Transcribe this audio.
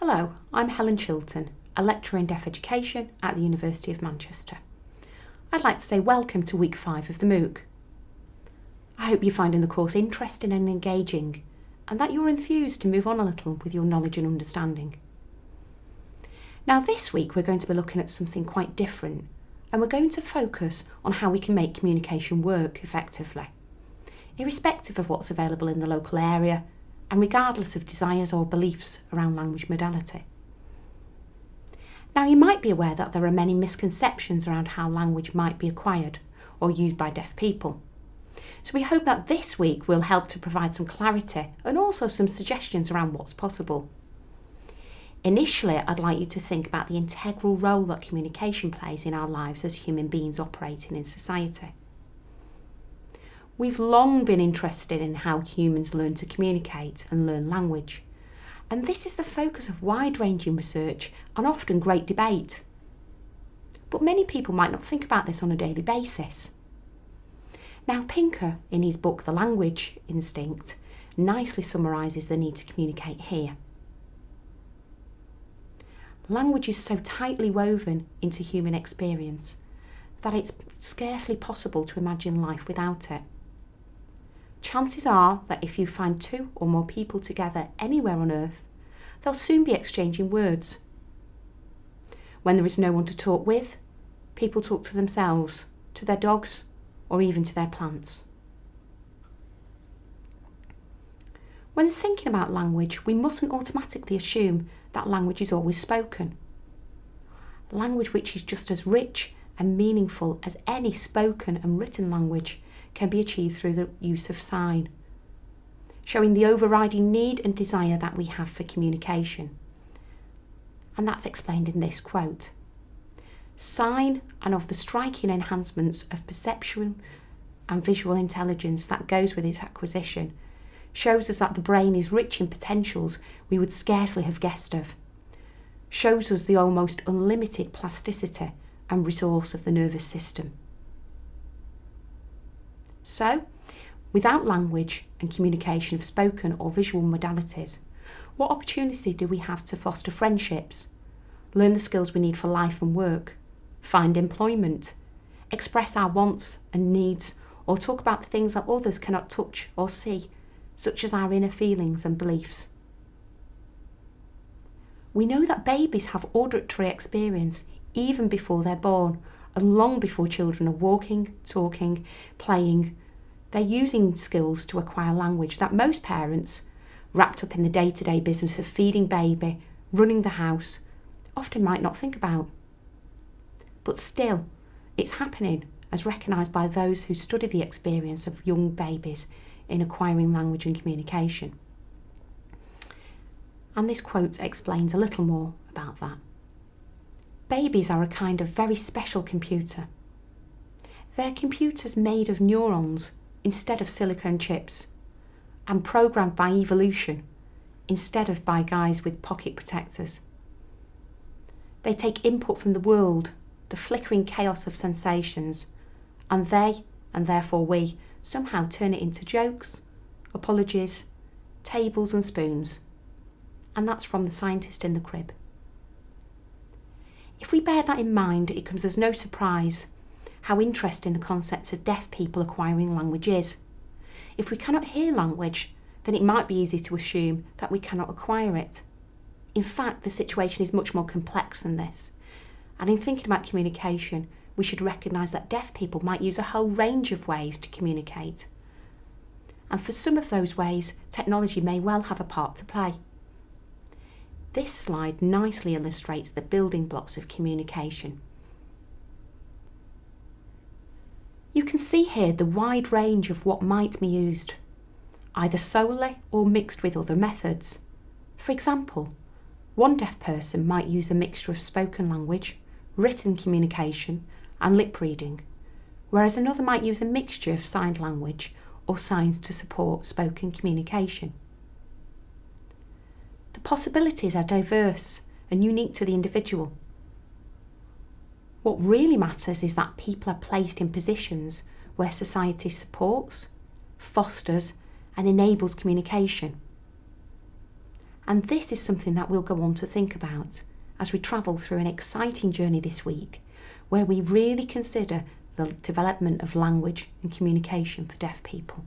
Hello, I'm Helen Chilton, a lecturer in deaf education at the University of Manchester. I'd like to say welcome to week 5 of the MOOC. I hope you're finding the course interesting and engaging, and that you're enthused to move on a little with your knowledge and understanding. Now this week we're going to be looking at something quite different, and we're going to focus on how we can make communication work effectively, irrespective of what's available in the local area, and regardless of desires or beliefs around language modality. Now you might be aware that there are many misconceptions around how language might be acquired or used by deaf people. So we hope that this week will help to provide some clarity and also some suggestions around what's possible. Initially, I'd like you to think about the integral role that communication plays in our lives as human beings operating in society. We've long been interested in how humans learn to communicate and learn language, and this is the focus of wide-ranging research and often great debate. But many people might not think about this on a daily basis. Now Pinker, in his book The Language Instinct, nicely summarises the need to communicate here. Language is so tightly woven into human experience that it's scarcely possible to imagine life without it. Chances are that if you find 2 or more people together anywhere on earth, they'll soon be exchanging words. When there is no one to talk with, people talk to themselves, to their dogs, or even to their plants. When thinking about language, we mustn't automatically assume that language is always spoken. Language which is just as rich and meaningful as any spoken and written language can be achieved through the use of sign, showing the overriding need and desire that we have for communication. And that's explained in this quote. Sign, and of the striking enhancements of perception and visual intelligence that goes with its acquisition, shows us that the brain is rich in potentials we would scarcely have guessed of, shows us the almost unlimited plasticity and resource of the nervous system. So, without language and communication of spoken or visual modalities, what opportunity do we have to foster friendships, learn the skills we need for life and work, find employment, express our wants and needs, or talk about the things that others cannot touch or see, such as our inner feelings and beliefs? We know that babies have auditory experience even before they're born, and long before children are walking, talking, playing. They're using skills to acquire language that most parents, wrapped up in the day-to-day business of feeding baby, running the house, often might not think about. But still, it's happening as recognised by those who study the experience of young babies in acquiring language and communication. And this quote explains a little more about that. Babies are a kind of very special computer. They're computers made of neurons instead of silicon chips, and programmed by evolution instead of by guys with pocket protectors. They take input from the world, the flickering chaos of sensations, and they, and therefore we, somehow turn it into jokes, apologies, tables and spoons. And that's from the scientist in the crib. If we bear that in mind, it comes as no surprise how interesting the concept of deaf people acquiring language is. If we cannot hear language, then it might be easy to assume that we cannot acquire it. In fact, the situation is much more complex than this. And in thinking about communication, we should recognise that deaf people might use a whole range of ways to communicate. And for some of those ways, technology may well have a part to play. This slide nicely illustrates the building blocks of communication. You can see here the wide range of what might be used, either solely or mixed with other methods. For example, one deaf person might use a mixture of spoken language, written communication and lip reading, whereas another might use a mixture of signed language or signs to support spoken communication. The possibilities are diverse and unique to the individual. What really matters is that people are placed in positions where society supports, fosters and enables communication. And this is something that we'll go on to think about as we travel through an exciting journey this week, where we really consider the development of language and communication for deaf people.